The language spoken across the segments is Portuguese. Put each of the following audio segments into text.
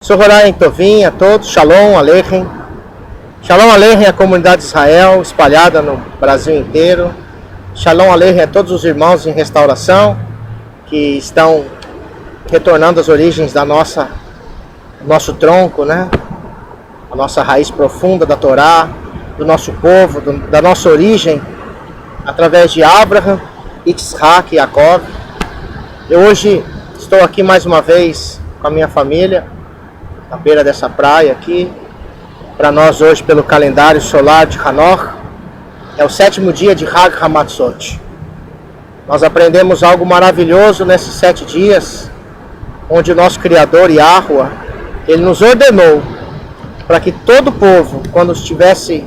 Sohorai Tovim a todos, Shalom Aleichem. Shalom Aleichem à comunidade de Israel espalhada no Brasil inteiro. Shalom Aleichem a todos os irmãos em restauração que estão retornando às origens da nosso tronco, né? A nossa raiz profunda da Torá, do nosso povo, da nossa origem, através de Abraham, Yitzhak e Jacob. Eu hoje estou aqui mais uma vez com a minha família, na beira dessa praia aqui. Para nós hoje, pelo calendário solar de Hanor, é o 7º dia de Hag Hamatzot. Nós aprendemos algo maravilhoso nesses 7 dias, onde o nosso Criador, Yahuwah, ele nos ordenou para que todo o povo, quando estivesse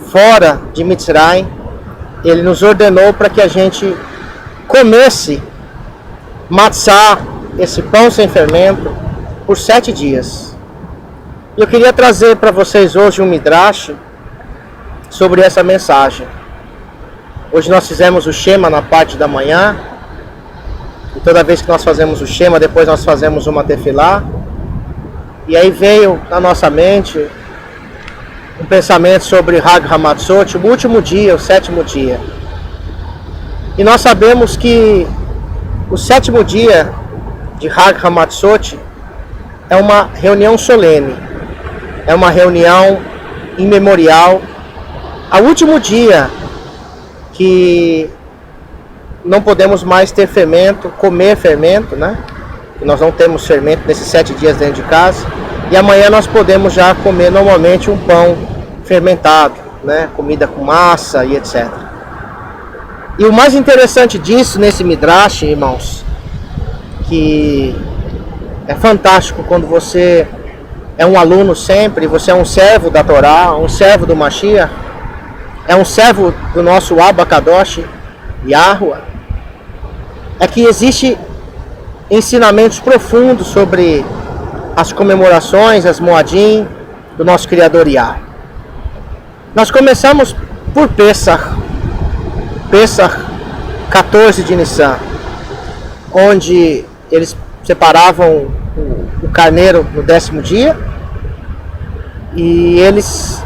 fora de Mitzrayim, ele nos ordenou para que a gente comesse matzah, esse pão sem fermento, por 7 dias. Eu queria trazer para vocês hoje um midrash sobre essa mensagem. Hoje nós fizemos o Shema na parte da manhã, e toda vez que nós fazemos o Shema, depois nós fazemos uma tefilá. E aí veio na nossa mente um pensamento sobre Hag Hamatzot, o último dia, o 7º dia. E nós sabemos que o 7º dia de Hag Hamatzot é uma reunião solene, é uma reunião imemorial, ao último dia que não podemos mais ter fermento, comer fermento, né? E nós não temos fermento nesses 7 dias dentro de casa. E amanhã nós podemos já comer normalmente um pão fermentado, né? Comida com massa e etc. E o mais interessante disso nesse midrash, irmãos, que é fantástico quando você é um aluno sempre, você é um servo da Torá, um servo do Mashiach, é um servo do nosso Abba Kadosh, Yahuwah, é que existe ensinamentos profundos sobre as comemorações, as Moadim, do nosso Criador Yah. Nós começamos por Pesach 14 de Nissan, onde eles separavam o carneiro no 10º dia e eles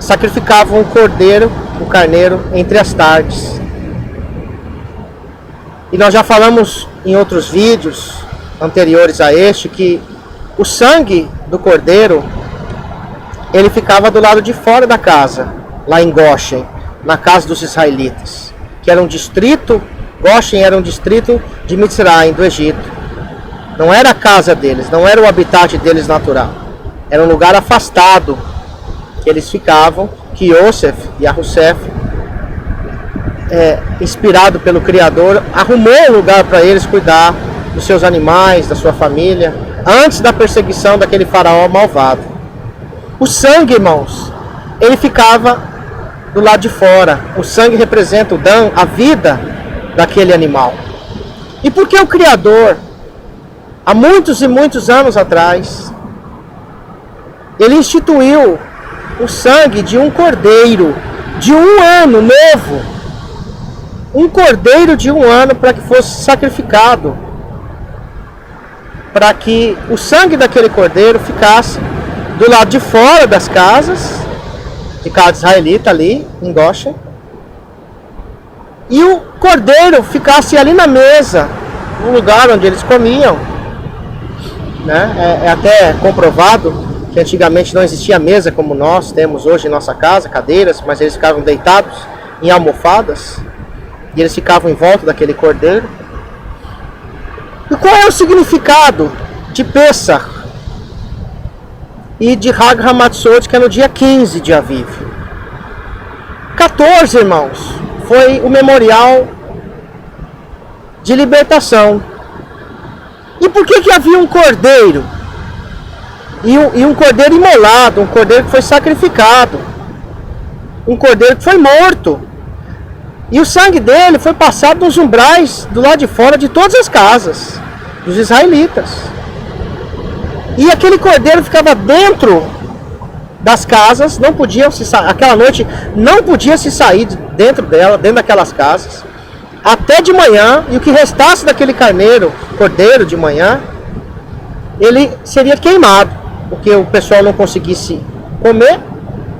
sacrificavam o carneiro entre as tardes. E nós já falamos em outros vídeos anteriores a este que o sangue do cordeiro ele ficava do lado de fora da casa, lá em Goshen, na casa dos israelitas, que era um distrito. Goshen era um distrito de Mitzrayim, do Egito. Não era a casa deles, não era o habitat deles natural. Era um lugar afastado que eles ficavam, que Yosef, Yahusef, inspirado pelo Criador, arrumou um lugar para eles cuidar dos seus animais, da sua família, antes da perseguição daquele faraó malvado. O sangue, irmãos, ele ficava do lado de fora. O sangue representa o Dan, a vida daquele animal. E por que o Criador, há muitos e muitos anos atrás, ele instituiu o sangue de um cordeiro de 1 ano novo, um cordeiro de 1 ano, para que fosse sacrificado, para que o sangue daquele cordeiro ficasse do lado de fora das casas de cada israelita ali em Goshen, e o cordeiro ficasse ali na mesa, no lugar onde eles comiam, né? É até comprovado que antigamente não existia mesa como nós temos hoje em nossa casa, cadeiras, mas eles ficavam deitados em almofadas e eles ficavam em volta daquele cordeiro. E qual é o significado de Pesach e de Hag Hamatzot, que é no dia 15 de Aviv? 14, irmãos, foi o memorial de libertação. E por que havia um cordeiro? E um cordeiro imolado, um cordeiro que foi sacrificado, um cordeiro que foi morto. E o sangue dele foi passado nos umbrais do lado de fora de todas as casas dos israelitas. E aquele cordeiro ficava dentro das casas, não podiam se sair, aquela noite não podia se sair dentro daquelas casas, até de manhã, e o que restasse daquele cordeiro de manhã, ele seria queimado, porque o pessoal não conseguisse comer,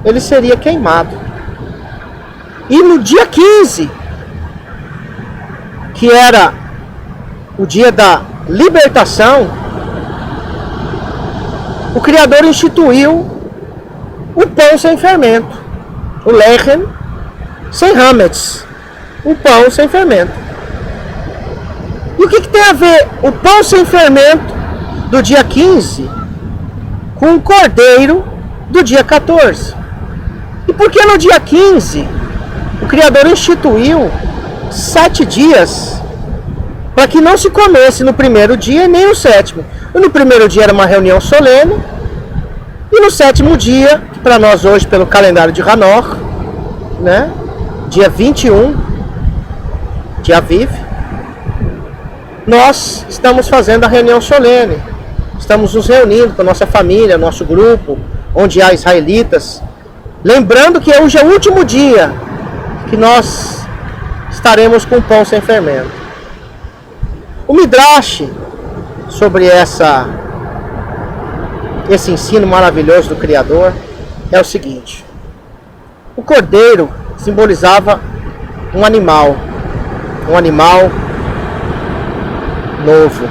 ele seria queimado. E no dia 15, que era o dia da libertação, o Criador instituiu o pão sem fermento, o lechem sem hametz, o pão sem fermento. E o que tem a ver o pão sem fermento do dia 15 com o cordeiro do dia 14? E por que no dia 15 o Criador instituiu 7 dias para que não se comesse no primeiro dia e nem no sétimo? E no primeiro dia era uma reunião solene, e no sétimo dia, que para nós hoje pelo calendário de Hanor, né, dia 21 de Aviv, nós estamos fazendo a reunião solene. Estamos nos reunindo com a nossa família, nosso grupo, onde há israelitas. Lembrando que hoje é o último dia que nós estaremos com pão sem fermento. O Midrash, sobre esse ensino maravilhoso do Criador, é o seguinte: o cordeiro simbolizava um animal novo,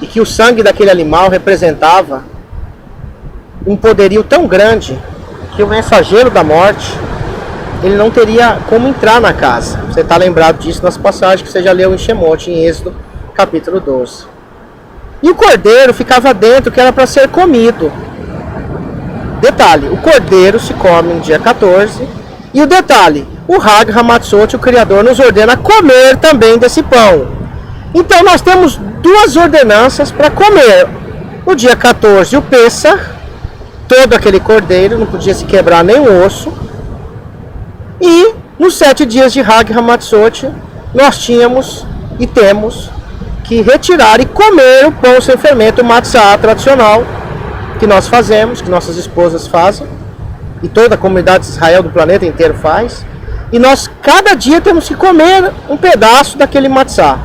e que o sangue daquele animal representava um poderio tão grande que o mensageiro da morte, ele não teria como entrar na casa. Você está lembrado disso nas passagens que você já leu em Shemot, em Êxodo capítulo 12. E o cordeiro ficava dentro, que era para ser comido. Detalhe, o cordeiro se come no dia 14. E o detalhe, o Hag Hamatzot, o Criador, nos ordena comer também desse pão. Então nós temos duas ordenanças para comer. No dia 14 o Pessah, todo aquele cordeiro, não podia se quebrar nem o osso. E nos 7 dias de Hag Hamatzot, nós tínhamos e temos que retirar e comer o pão sem fermento, o matzah tradicional, que nós fazemos, que nossas esposas fazem, e toda a comunidade de Israel do planeta inteiro faz. E nós, cada dia, temos que comer um pedaço daquele matzah.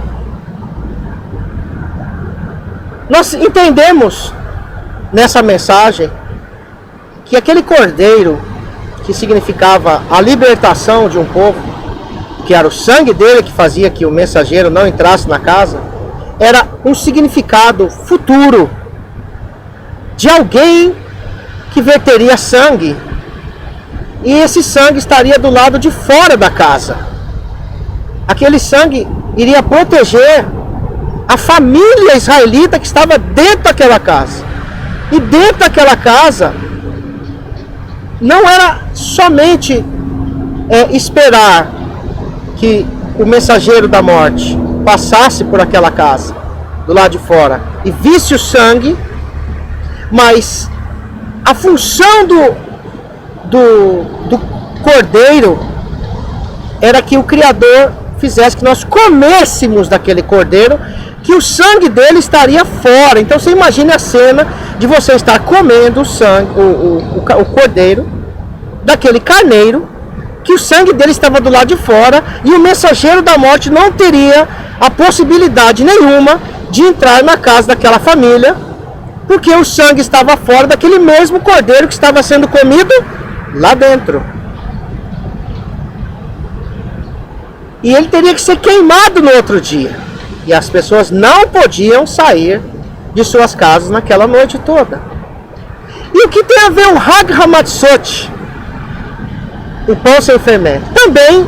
Nós entendemos nessa mensagem que aquele cordeiro, que significava a libertação de um povo, que era o sangue dele que fazia que o mensageiro não entrasse na casa, era um significado futuro de alguém que verteria sangue, e esse sangue estaria do lado de fora da casa. Aquele sangue iria proteger a família israelita que estava dentro daquela casa. E dentro daquela casa não era somente esperar que o mensageiro da morte passasse por aquela casa do lado de fora e visse o sangue, mas a função do cordeiro era que o Criador fizesse que nós comêssemos daquele cordeiro, que o sangue dele estaria fora. Então você imagine a cena de você estar comendo o sangue, o cordeiro daquele carneiro, que o sangue dele estava do lado de fora, e o mensageiro da morte não teria a possibilidade nenhuma de entrar na casa daquela família, porque o sangue estava fora daquele mesmo cordeiro que estava sendo comido lá dentro. E ele teria que ser queimado no outro dia. E as pessoas não podiam sair de suas casas naquela noite toda. E o que tem a ver o Hag Hamatzot, o pão sem fermento? Também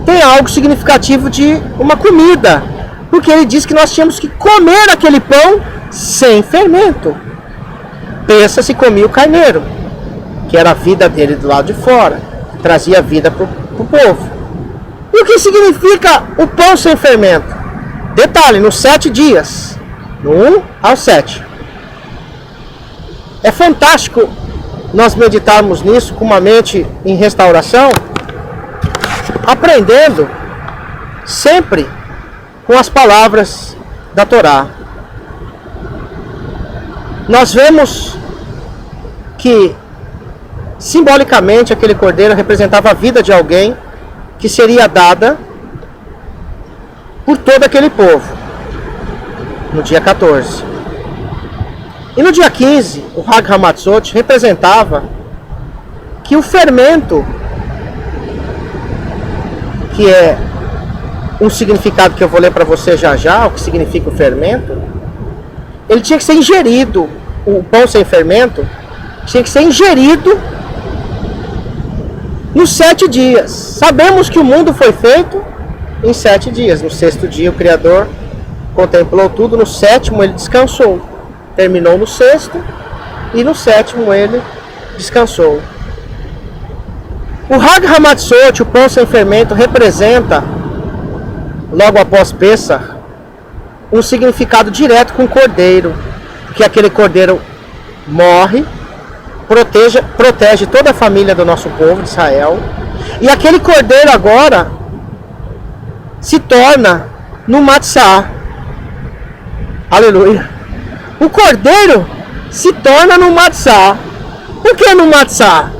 tem algo significativo de uma comida, porque ele diz que nós tínhamos que comer aquele pão sem fermento. Pensa se comia o carneiro, que era a vida dele do lado de fora, que trazia vida para o povo. E o que significa o pão sem fermento? Detalhe, nos 7 dias, no 1 ao 7. É fantástico nós meditarmos nisso com uma mente em restauração, aprendendo sempre com as palavras da Torá. Nós vemos que simbolicamente aquele cordeiro representava a vida de alguém que seria dada por todo aquele povo no dia 14. E no dia 15, o Hag Hamatzot representava que o fermento, que é um significado que eu vou ler para você já, o que significa o fermento, ele tinha que ser ingerido, o pão sem fermento, tinha que ser ingerido nos 7 dias. Sabemos que o mundo foi feito em 7 dias. No 6º dia o Criador contemplou tudo, no 7º ele descansou. Terminou no 6º e no 7º ele descansou. O Hag Hamatzot, o pão sem fermento, representa, logo após Pessah, um significado direto com o cordeiro, que aquele cordeiro morre, protege toda a família do nosso povo de Israel, e aquele cordeiro agora se torna no matzah. Aleluia. O cordeiro se torna no matzah. Por que no matzah?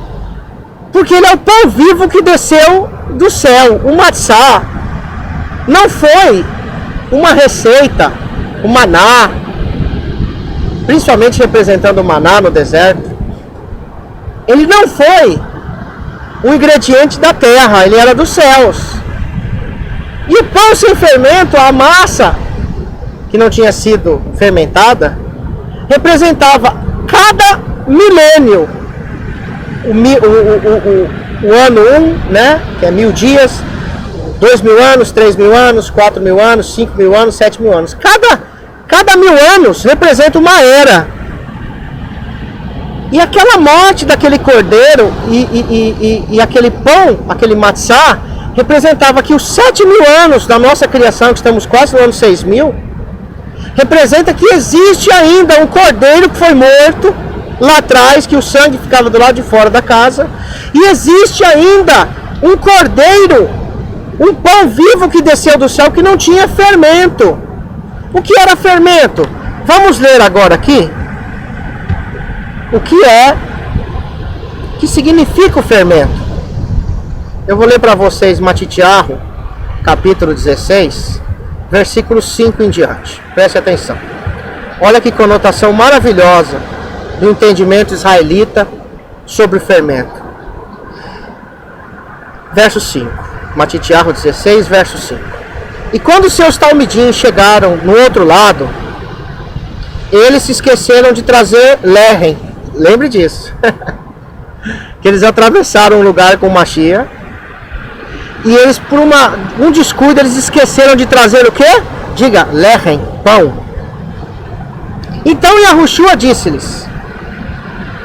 Porque ele é o pão vivo que desceu do céu. O matzah não foi uma receita, o maná, principalmente representando o maná no deserto. Ele não foi um ingrediente da terra, ele era dos céus. E o pão sem fermento, a massa que não tinha sido fermentada, representava cada milênio. O ano 1, né, que é 1000 dias, 2000 anos, 3000 anos, 4000 anos, 5000 anos, 7000 anos. Cada 1000 anos representa uma era. E aquela morte daquele cordeiro e aquele pão, aquele matzah, representava que os 7000 anos da nossa criação, que estamos quase no ano 6000, representa que existe ainda um cordeiro que foi morto lá atrás, que o sangue ficava do lado de fora da casa, e existe ainda um cordeiro, um pão vivo que desceu do céu que não tinha fermento. O que era fermento? Vamos ler agora aqui o que significa o fermento. Eu vou ler para vocês Matitiahu, capítulo 16, versículo 5 em diante. Preste atenção. Olha que conotação maravilhosa do entendimento israelita sobre o fermento. Verso 5. Matitiahu 16, verso 5. E quando seus talmidim chegaram no outro lado, eles se esqueceram de trazer lehem. Lembre disso. Que eles atravessaram o lugar com Mashiach. E eles, por um descuido, eles esqueceram de trazer o quê? Diga, lehem, pão. Então Yahushua disse-lhes: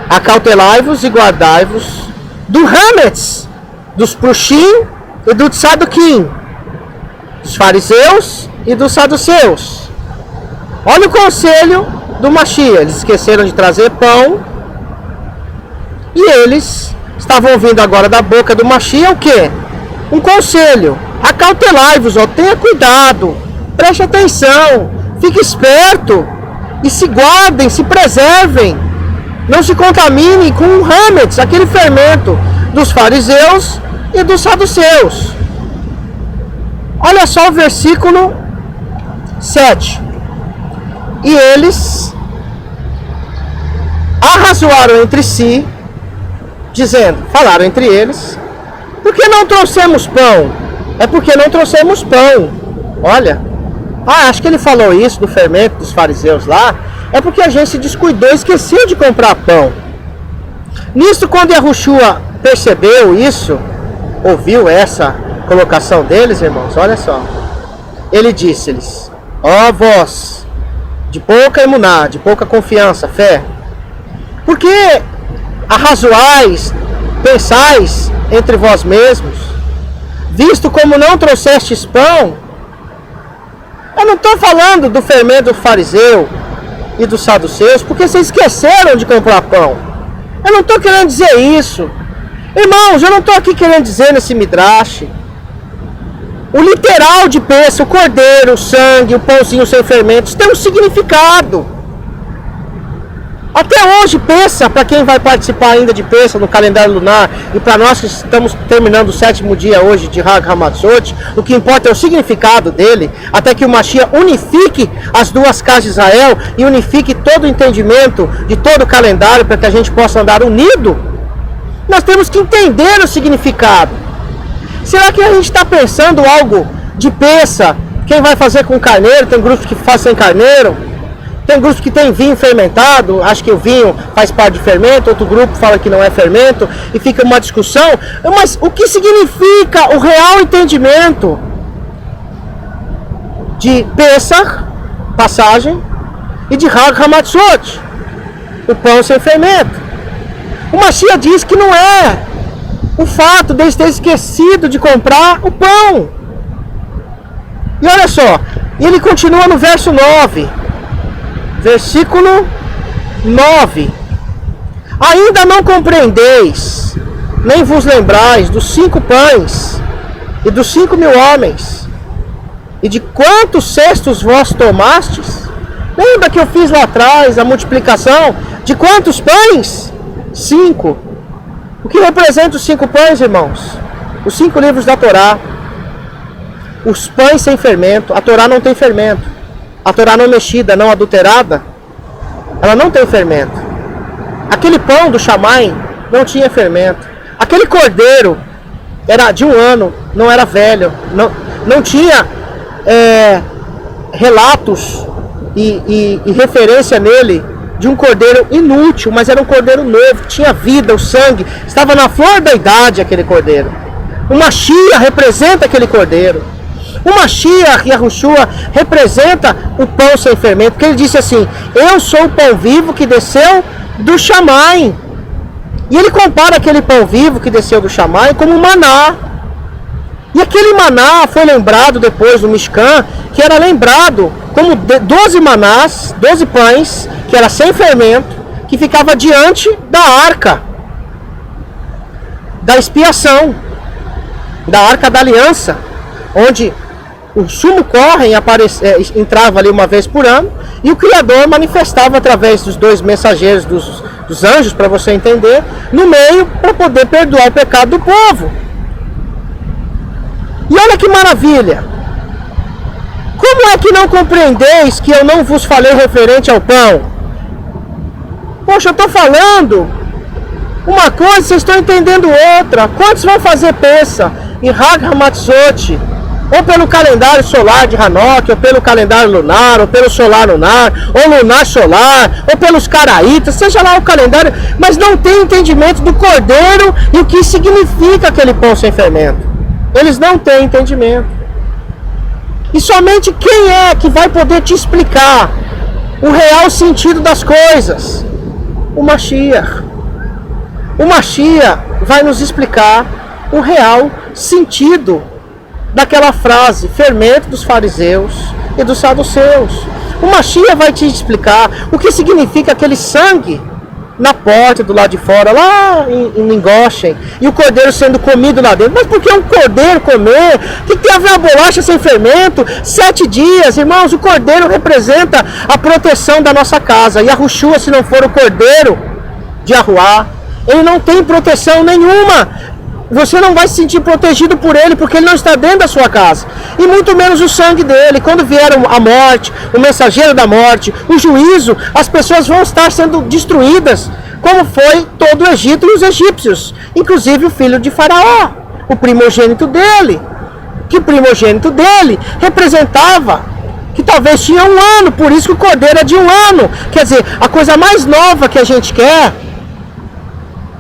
acautelai-vos e guardai-vos do hametz, dos prushim e do tzadukim, dos fariseus e dos saduceus. Olha o conselho do Mashiach. Eles esqueceram de trazer pão. E eles estavam ouvindo agora da boca do Mashiach o quê? Um conselho. Acautelai-vos, tenha cuidado, preste atenção, fique esperto e se guardem, se preservem. Não se contaminem com o hametz, aquele fermento dos fariseus e dos saduceus. Olha só o versículo 7. E eles arrazoaram entre si, dizendo, falaram entre eles: por que não trouxemos pão? É porque não trouxemos pão. Olha, acho que ele falou isso do fermento dos fariseus lá. É porque a gente se descuidou e esqueceu de comprar pão. Nisso, quando Yahushua percebeu isso, ouviu essa colocação deles, irmãos, olha só. Ele disse-lhes: ó vós, de pouca emuná, de pouca confiança, fé, por que arrazoais, pensais entre vós mesmos, visto como não trouxestes pão? Eu não estou falando do fermento do fariseu e dos saduceus, porque vocês esqueceram de comprar pão. Eu não estou querendo dizer isso. Irmãos, eu não estou aqui querendo dizer nesse midrash o literal de Pessah, o cordeiro, o sangue, o pãozinho sem fermentos, tem um significado. Até hoje, Pêssah, para quem vai participar ainda de Pêssah no calendário lunar, e para nós que estamos terminando o 7º dia hoje de Hag Hamatzot, o que importa é o significado dele, até que o Mashiach unifique as duas casas de Israel e unifique todo o entendimento de todo o calendário para que a gente possa andar unido. Nós temos que entender o significado. Será que a gente está pensando algo de Pêssah? Quem vai fazer com carneiro? Tem grupos que fazem sem carneiro. Tem grupos que tem vinho fermentado, acho que o vinho faz parte de fermento, outro grupo fala que não é fermento, e fica uma discussão. Mas o que significa o real entendimento de Pêssah, passagem, e de Hag Hamatzot, o pão sem fermento? O Mashiach diz que não é o fato de eles terem esquecido de comprar o pão. E olha só, ele continua no verso 9. Versículo 9. Ainda não compreendeis, nem vos lembrais dos 5 pães e dos 5.000 homens, e de quantos cestos vós tomastes? Lembra que eu fiz lá atrás a multiplicação? De quantos pães? 5. O que representa os 5 pães, irmãos? Os 5 livros da Torá. Os pães sem fermento. A Torá não tem fermento. A Torá não mexida, não adulterada, ela não tem fermento. Aquele pão do Shammai não tinha fermento. Aquele cordeiro era de 1 ano, não era velho, não tinha relatos e referência nele de um cordeiro inútil, mas era um cordeiro novo, tinha vida, o sangue, estava na flor da idade aquele cordeiro. O Mashiach representa aquele cordeiro. O Mashiach, Yahushua, representa o pão sem fermento, porque ele disse assim: eu sou o pão vivo que desceu do Shammai. E ele compara aquele pão vivo que desceu do Shammai como maná. E aquele maná foi lembrado depois do Mishkan, que era lembrado como 12 manás, 12 pães, que era sem fermento, que ficava diante da arca da expiação, da arca da aliança, onde o sumo Kohen entrava ali uma vez por ano, e o Criador manifestava através dos 2 mensageiros dos anjos, para você entender, no meio, para poder perdoar o pecado do povo. E olha que maravilha! Como é que não compreendeis que eu não vos falei referente ao pão? Poxa, eu estou falando uma coisa, vocês estão entendendo outra. Quantos vão fazer Pêssah em Hag Hamatzot? Ou pelo calendário solar de Hanok, ou pelo calendário lunar, ou pelo solar lunar, ou lunar solar, ou pelos caraítas, seja lá o calendário, mas não tem entendimento do cordeiro e o que significa aquele pão sem fermento. Eles não têm entendimento. E somente quem é que vai poder te explicar o real sentido das coisas? O Mashiach. O Mashiach vai nos explicar o real sentido daquela frase, fermento dos fariseus e dos saduceus. O Mashiach vai te explicar o que significa aquele sangue na porta do lado de fora, lá em Goshen, e o cordeiro sendo comido lá dentro. Mas por que um cordeiro comer? O que tem a ver a bolacha sem fermento? 7 dias, irmãos, o cordeiro representa a proteção da nossa casa. E Yahushua, se não for o cordeiro de Yahuá, ele não tem proteção nenhuma. Você não vai se sentir protegido por ele, porque ele não está dentro da sua casa. E muito menos o sangue dele. Quando vier a morte, o mensageiro da morte, o juízo, as pessoas vão estar sendo destruídas, como foi todo o Egito e os egípcios. Inclusive o filho de Faraó, o primogênito dele. Que o primogênito dele representava que talvez tinha 1 ano, por isso que o cordeiro é de 1 ano. Quer dizer, a coisa mais nova que a gente quer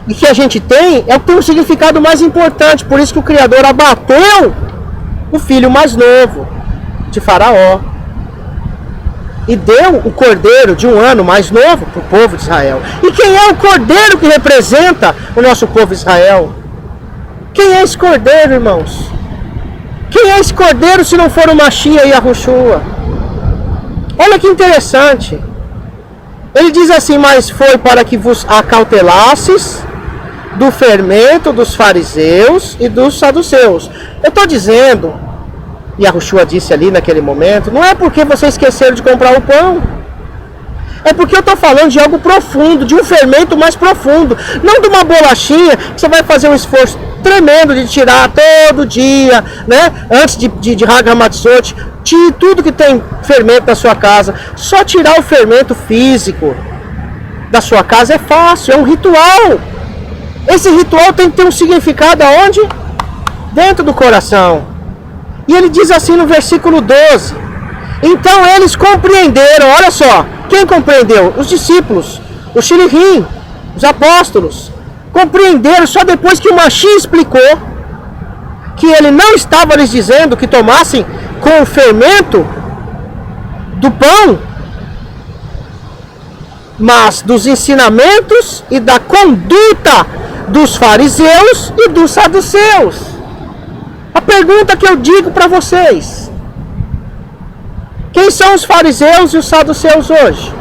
e que a gente tem é o que tem um significado mais importante. Por isso que o Criador abateu o filho mais novo de Faraó e deu o cordeiro de 1 ano mais novo para o povo de Israel. E quem é o cordeiro que representa o nosso povo de Israel? Quem é esse cordeiro, irmãos? Quem é esse cordeiro se não for o Mashiach e Yahushua? Olha que interessante. Ele diz assim: mas foi para que vos acautelasses do fermento dos fariseus e dos saduceus. Eu estou dizendo, e Yahushua disse ali naquele momento, não é porque vocês esqueceram de comprar o pão, É porque eu estou falando de algo profundo, de um fermento mais profundo. Não de uma bolachinha que você vai fazer um esforço tremendo de tirar todo dia, né? Antes de Hag HaMatzot, tire tudo que tem fermento da sua casa. Só tirar o fermento físico da sua casa é fácil, é um ritual. Esse ritual tem que ter um significado aonde? Dentro do coração. E ele diz assim no versículo 12. Então eles compreenderam, olha só, quem compreendeu? Os discípulos, os shlichim, os apóstolos. Compreenderam só depois que o Mashiach explicou que ele não estava lhes dizendo que tomassem com o fermento do pão, mas dos ensinamentos e da conduta dos fariseus e dos saduceus. A pergunta que eu digo para vocês: quem são os fariseus e os saduceus hoje?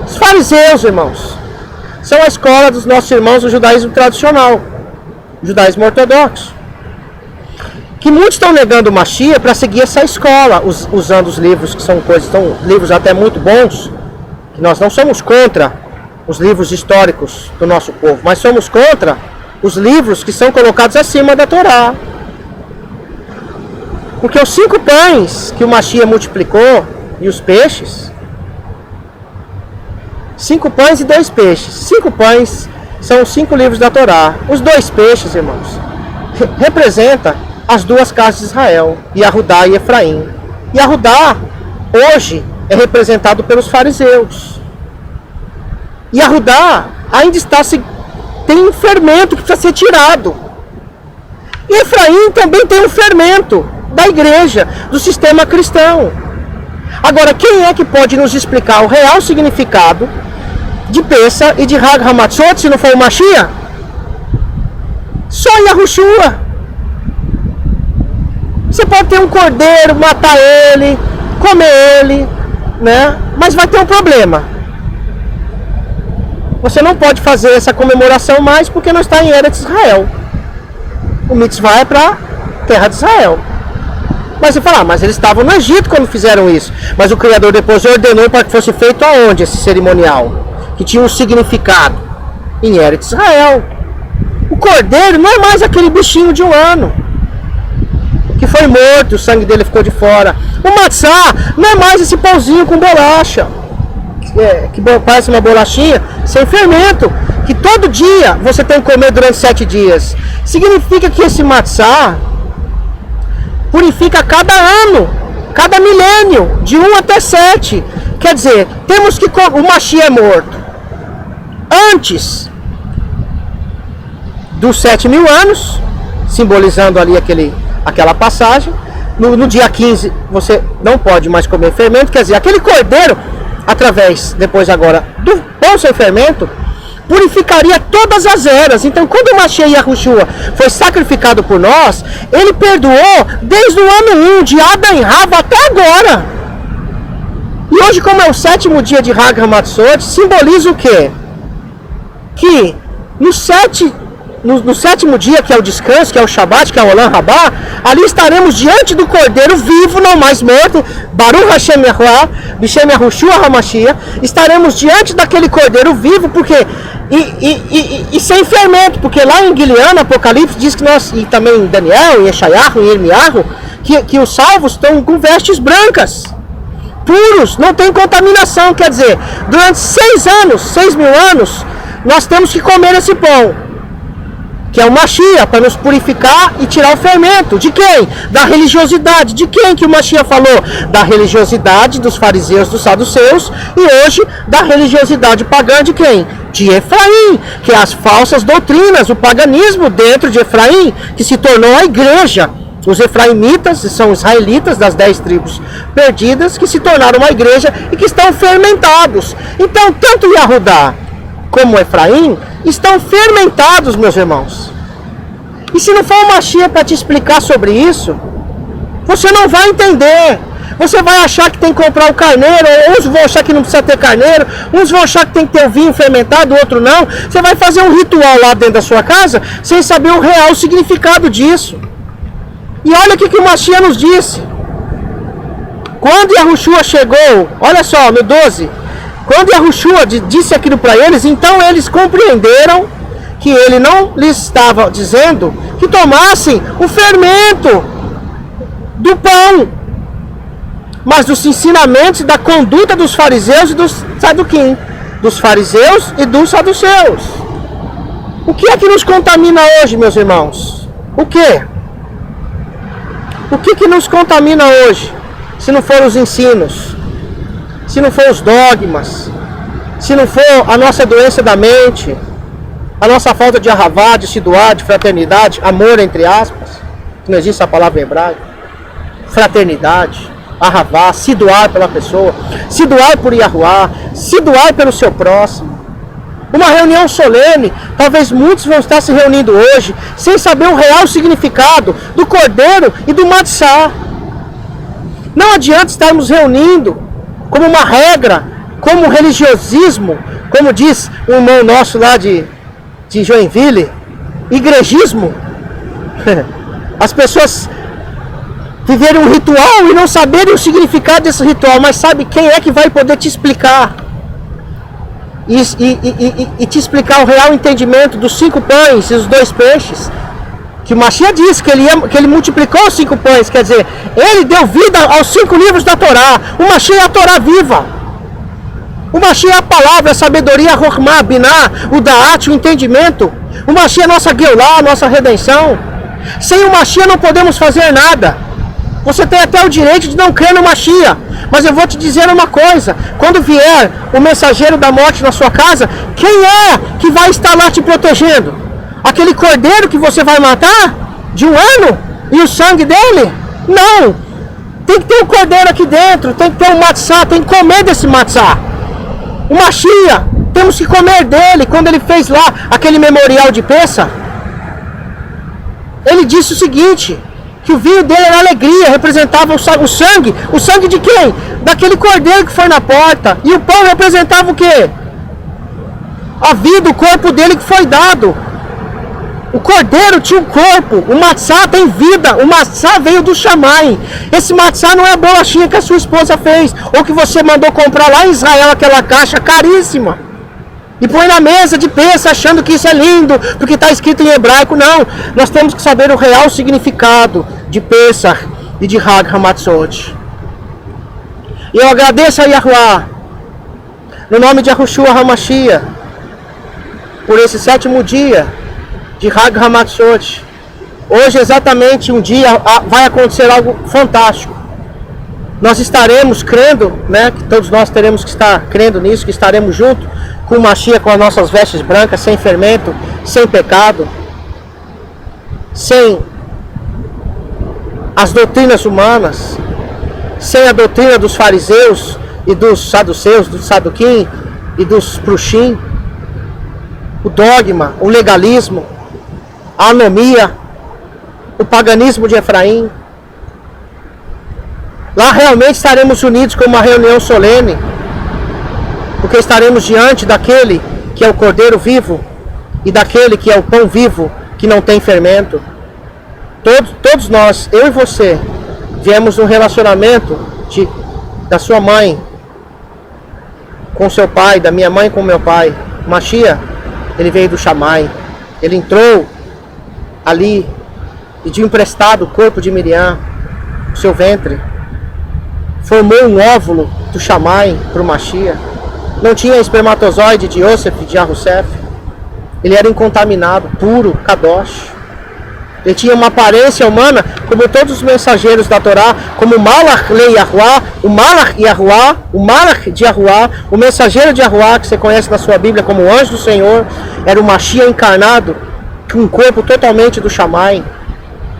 Os fariseus, irmãos, são a escola dos nossos irmãos do judaísmo tradicional, judaísmo ortodoxo, que muitos estão negando o Mashiach para seguir essa escola, usando os livros que são coisas, são livros até muito bons, que nós não somos contra os livros históricos do nosso povo, mas somos contra os livros que são colocados acima da Torá. Porque os 5 pães que o Mashiach multiplicou e os peixes, 5 pães e 2 peixes. 5 pães são os 5 livros da Torá. Os 2 peixes, irmãos, representa as 2 casas de Israel, Yahudá e Efraim. Yahudá, hoje, é representado pelos fariseus. Yahudá ainda tem um fermento que precisa ser tirado. E Efraim também tem um fermento da igreja, do sistema cristão. Agora, quem é que pode nos explicar o real significado de Pessa e de Hag HaMatzot, se não for o Mashiach? Só Yahushua. Você pode ter um cordeiro, matar ele, comer ele, né? Mas vai ter um problema. Você não pode fazer essa comemoração mais porque não está em Eretz Israel. O mitzvah é para terra de Israel. Mas você fala, mas eles estavam no Egito quando fizeram isso. Mas o Criador depois ordenou para que fosse feito aonde esse cerimonial? Que tinha um significado. Em Eretz Israel. O cordeiro não é mais aquele bichinho de 1 ano. Que foi morto, o sangue dele ficou de fora. O matzá não é mais esse pãozinho com bolacha. Que parece uma bolachinha sem fermento. Que todo dia você tem que comer durante 7 dias. Significa que esse matzá purifica cada ano, cada milênio, de 1 até 7. Quer dizer, temos que... O Mashiach é morto antes dos 7.000 anos, simbolizando ali aquela passagem. No dia 15 você não pode mais comer fermento, quer dizer, aquele cordeiro, através, depois agora, do pão sem fermento, purificaria todas as eras. Então, quando o Mashiach Yahushua foi sacrificado por nós, ele perdoou desde o ano 1, de Adam e Rava até agora. E hoje, como é o 7º dia de Hag HaMatzot, simboliza o quê? Que no 7º dia, que é o descanso, que é o Shabat, que é o Olam Rabá, ali estaremos diante do Cordeiro vivo, não mais morto, Baruch Hashem Yahuwah, Bishem Yahushua HaMashiach, estaremos diante daquele Cordeiro vivo, porque e sem fermento, porque lá em Gilead, Apocalipse, diz que nós, e também em Daniel, em Eshayahu, em Irmiyahu, que os salvos estão com vestes brancas, puros, não tem contaminação, quer dizer, durante 6.000 anos, nós temos que comer esse pão, que é o Mashiach, para nos purificar e tirar o fermento. De quem? Da religiosidade. De quem que o Mashiach falou? Da religiosidade dos fariseus, dos saduceus, e hoje da religiosidade pagã de quem? De Efraim, que é as falsas doutrinas, o paganismo dentro de Efraim, que se tornou a igreja. Os efraimitas são israelitas das 10 tribos perdidas, que se tornaram uma igreja e que estão fermentados. Então, tanto Yahudá como Efraim estão fermentados, meus irmãos. E se não for o Mashiach para te explicar sobre isso, você não vai entender. Você vai achar que tem que comprar o carneiro, uns vão achar que não precisa ter carneiro, uns vão achar que tem que ter o vinho fermentado, outro não. Você vai fazer um ritual lá dentro da sua casa sem saber o real significado disso. E olha o que o Mashiach nos disse. Quando Yahushua chegou, olha só, no 12, Quando Yahushua disse aquilo para eles, então eles compreenderam que ele não lhes estava dizendo que tomassem o fermento do pão, mas dos ensinamentos e da conduta dos fariseus e dos saduquim, dos fariseus e dos saduceus. O que é que nos contamina hoje, meus irmãos? O que? O que nos contamina hoje? Se não for os ensinos, se não for os dogmas, se não for a nossa doença da mente, a nossa falta de ahavá, de se doar, de fraternidade, amor entre aspas, que não existe a palavra em hebraico, fraternidade, ahavá, se doar pela pessoa, se doar por Yahuwá, se doar pelo seu próximo. Uma reunião solene, talvez muitos vão estar se reunindo hoje sem saber o real significado do cordeiro e do matzá. Não adianta estarmos reunindo como uma regra, como religiosismo, como diz um irmão nosso lá de Joinville, igrejismo. As pessoas viverem um ritual e não saberem o significado desse ritual, mas sabe quem é que vai poder te explicar? E te explicar o real entendimento dos 5 pães e os 2 peixes, que o Mashiach disse que ele multiplicou os 5 pães, quer dizer, ele deu vida aos 5 livros da Torá. O Mashiach é a Torá viva, o Mashiach é a palavra, a sabedoria, a Rokhmah, a Binah, o Da'at, o entendimento. O Mashiach é a nossa Geulah, a nossa redenção. Sem o Mashiach não podemos fazer nada. Você tem até o direito de não crer no Mashiach, mas eu vou te dizer uma coisa: quando vier o mensageiro da morte na sua casa, quem é que vai estar lá te protegendo? Aquele cordeiro que você vai matar de 1 ano e o sangue dele? Não! Tem que ter um cordeiro aqui dentro, tem que ter um matzá, tem que comer desse matzá. O Mashiach, temos que comer dele. Quando ele fez lá aquele memorial de Pessah, ele disse o seguinte: que o vinho dele era alegria, representava o sangue de quem? Daquele cordeiro que foi na porta. E o pão representava o quê? A vida, o corpo dele que foi dado. O cordeiro tinha um corpo, o matzá tem vida, o matzá veio do Shammai. Esse matzá não é a bolachinha que a sua esposa fez, ou que você mandou comprar lá em Israel, aquela caixa caríssima, e põe na mesa de Pessah achando que isso é lindo, porque está escrito em hebraico. Não, nós temos que saber o real significado de Pessah e de Hag HaMatzot. E eu agradeço a Yahuwá, no nome de Yahushua HaMashiach, por esse 7º dia de Hag HaMatzot. Hoje, exatamente um dia, vai acontecer algo fantástico. Nós estaremos crendo, né, que todos nós teremos que estar crendo nisso, que estaremos junto com o Mashiach, com as nossas vestes brancas, sem fermento, sem pecado, sem as doutrinas humanas, sem a doutrina dos fariseus e dos saduceus, dos saduquim e dos prushim, o dogma, o legalismo, a anomia, o paganismo de Efraim. Lá realmente estaremos unidos como uma reunião solene, porque estaremos diante daquele que é o Cordeiro vivo e daquele que é o pão vivo, que não tem fermento. Todos nós, eu e você, viemos num relacionamento da sua mãe com seu pai, da minha mãe com meu pai. Mashiach, ele veio do Shammai, ele entrou ali, pediu emprestado o corpo de Miriam, o seu ventre, formou um óvulo do Shammai para o Mashiach. Não tinha espermatozoide de Yosef, de Yahusef. Ele era incontaminado, puro, kadosh. Ele tinha uma aparência humana, como todos os mensageiros da Torá, como o Malach Le Yahuwá, o Malach Yahuwá, o Malach de Yahuwá, o mensageiro de Yahuwá, que você conhece na sua Bíblia como o anjo do Senhor. Era o Mashiach encarnado, com um corpo totalmente do Shammai,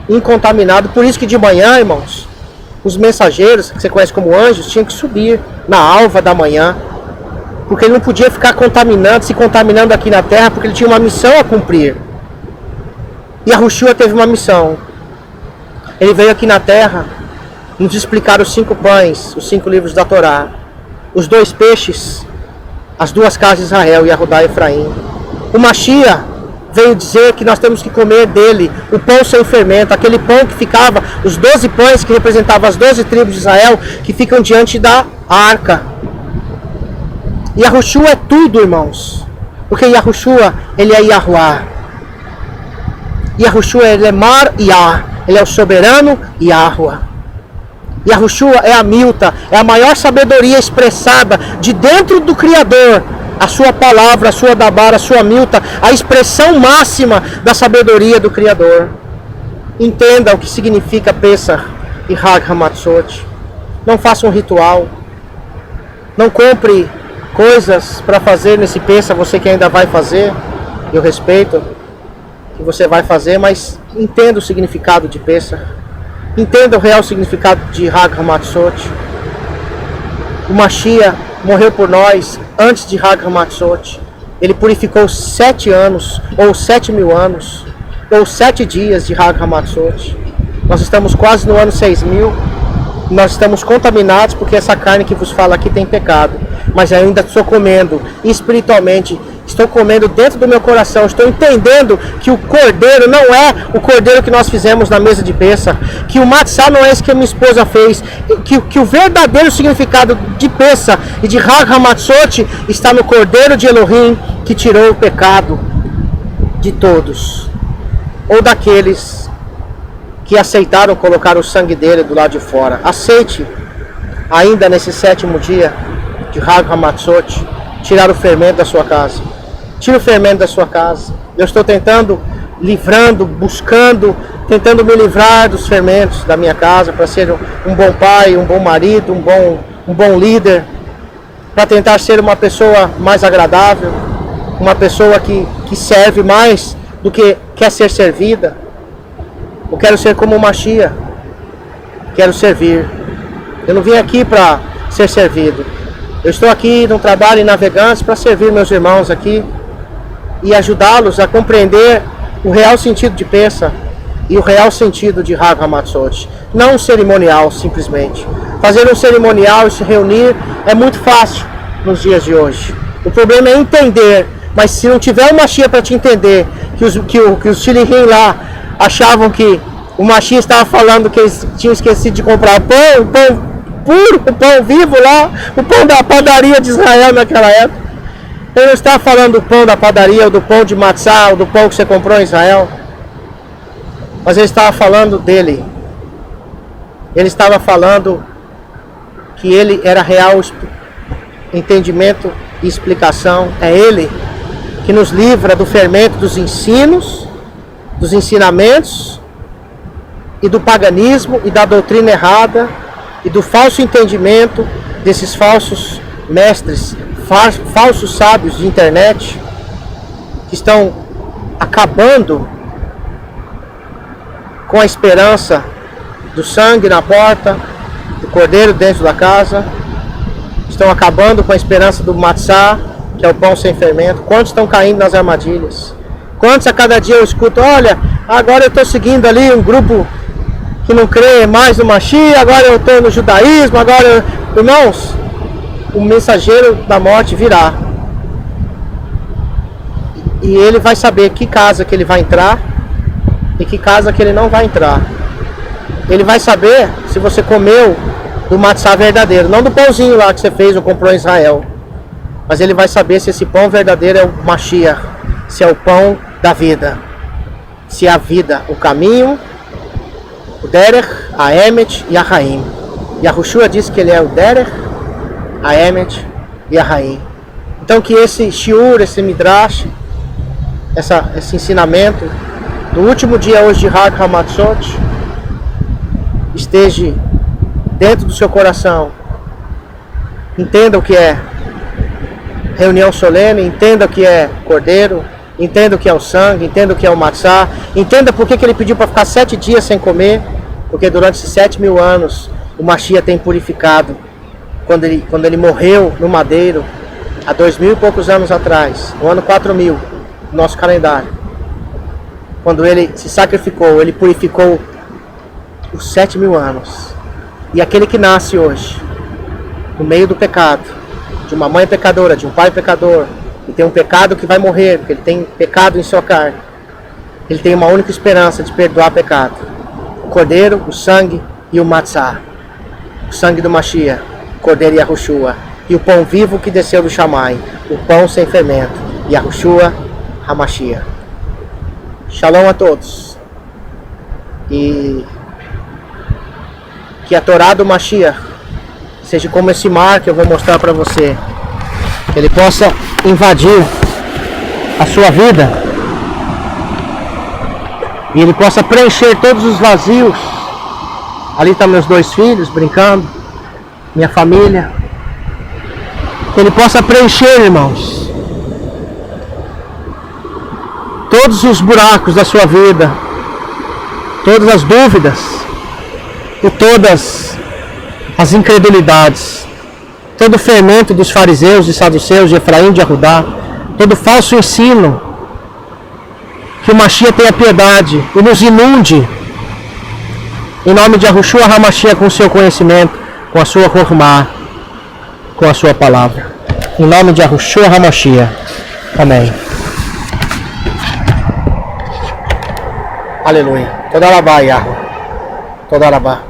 incontaminado. Por isso que de manhã, irmãos, os mensageiros, que você conhece como anjos, tinham que subir na alva da manhã, porque ele não podia ficar se contaminando aqui na terra, porque ele tinha uma missão a cumprir. E Yahushua teve uma missão. Ele veio aqui na terra nos explicar os 5 pães, os 5 livros da Torá, os 2 peixes, as 2 casas de Israel, Yehudá e Efraim. O Mashiach veio dizer que nós temos que comer dele o pão sem fermento, aquele pão que ficava, os 12 pães que representavam as 12 tribos de Israel, que ficam diante da arca. Yahushua é tudo, irmãos. Porque Yahushua, ele é Yahuwah. Yahushua, ele é Mar Yah. Ele é o soberano Yahuwah. Yahushua é a Milta, é a maior sabedoria expressada de dentro do Criador. A sua palavra, a sua Dabar, a sua Milta, a expressão máxima da sabedoria do Criador. Entenda o que significa Pesach e Hag HaMatzot. Não faça um ritual. Não compre coisas para fazer nesse Pesach, você que ainda vai fazer. Eu respeito que você vai fazer, mas entenda o significado de Pesach. Entenda o real significado de Hag HaMatzot. O Mashiach morreu por nós antes de Hag HaMatzot. Ele purificou 7 anos, ou 7.000 anos, ou 7 dias de Hag HaMatzot. Nós estamos quase no ano 6.000. Nós estamos contaminados porque essa carne que vos fala aqui tem pecado. Mas eu ainda estou comendo espiritualmente. Estou comendo dentro do meu coração. Estou entendendo que o cordeiro não é o cordeiro que nós fizemos na mesa de Pesach. Que o matzá não é esse que a minha esposa fez. Que o verdadeiro significado de Pesach e de Hag HaMatzot está no cordeiro de Elohim que tirou o pecado de todos. Ou daqueles que aceitaram colocar o sangue dele do lado de fora. Aceite, ainda nesse 7º dia de Hag HaMatzot, tirar o fermento da sua casa. Tire o fermento da sua casa. Eu estou tentando, livrando, buscando, tentando me livrar dos fermentos da minha casa, para ser um bom pai, um bom marido, um bom líder, para tentar ser uma pessoa mais agradável, uma pessoa que serve mais do que quer ser servida. Eu quero ser como o Mashiach. Quero servir. Eu não vim aqui para ser servido. Eu estou aqui no trabalho em Navegantes para servir meus irmãos aqui e ajudá-los a compreender o real sentido de Pesach e o real sentido de Hag HaMatzot. Não um cerimonial, simplesmente. Fazer um cerimonial e se reunir é muito fácil nos dias de hoje. O problema é entender. Mas se não tiver o Mashiach para te entender, que os Shilihim lá achavam que o Mashiach estava falando que eles tinham esquecido de comprar pão, o pão puro, o pão vivo lá, o pão da padaria de Israel naquela época. Ele não estava falando do pão da padaria, ou do pão de matzá, ou do pão que você comprou em Israel. Mas ele estava falando dele. Ele estava falando que ele era real entendimento e explicação. É ele que nos livra do fermento dos ensinos, dos ensinamentos e do paganismo e da doutrina errada e do falso entendimento desses falsos mestres, falsos sábios de internet que estão acabando com a esperança do sangue na porta, do cordeiro dentro da casa, estão acabando com a esperança do matzá, que é o pão sem fermento. Quantos estão caindo nas armadilhas? Quantos a cada dia eu escuto, olha, agora eu estou seguindo ali um grupo que não crê mais no Mashiach, agora eu estou no judaísmo, agora eu... Irmãos, o mensageiro da morte virá. E ele vai saber que casa que ele vai entrar e que casa que ele não vai entrar. Ele vai saber se você comeu do matzá verdadeiro, não do pãozinho lá que você fez ou comprou em Israel. Mas ele vai saber se esse pão verdadeiro é o Mashiach, se é o pão da vida, se é a vida, o caminho, o Derech, a Emet e a Haim. Yahushua disse que ele é o Derech, a Emet e a Haim. Então que esse shiur, esse midrash, esse ensinamento do último dia hoje de Hag HaMatzot esteja dentro do seu coração. Entenda o que é reunião solene, entenda o que é cordeiro, entenda o que é o sangue, entenda o que é o matzá, entenda por que ele pediu para ficar 7 dias sem comer, porque durante esses 7.000 anos o Mashiach tem purificado. Quando ele morreu no madeiro, há 2.000 e poucos anos atrás, no ano 4.000, no nosso calendário, quando ele se sacrificou, ele purificou os 7.000 anos. E aquele que nasce hoje, no meio do pecado, de uma mãe pecadora, de um pai pecador, e tem um pecado que vai morrer, porque ele tem pecado em sua carne, ele tem uma única esperança de perdoar pecado: o cordeiro, o sangue e o matzá, o sangue do Mashiach, o cordeiro Yahushua. e o pão vivo que desceu do Shammai, o pão sem fermento, Yahushua HaMashiach. Shalom a todos. E que a Torá do Mashiach seja como esse mar que eu vou mostrar para você. Que ele possa invadir a sua vida. E ele possa preencher todos os vazios. Ali estão meus 2 filhos brincando. Minha família. Que ele possa preencher, irmãos, todos os buracos da sua vida, todas as dúvidas e todas as incredulidades, todo o fermento dos fariseus e saduceus, de Efraim, de Arudá, todo falso ensino. Que o Mashiach tenha piedade e nos inunde, em nome de Yahushua HaMashiach, com o seu conhecimento, com a sua Chokhmah, com a sua palavra. Em nome de Yahushua HaMashiach. Amém. Aleluia. Toda rabá, Yahweh. Toda rabá.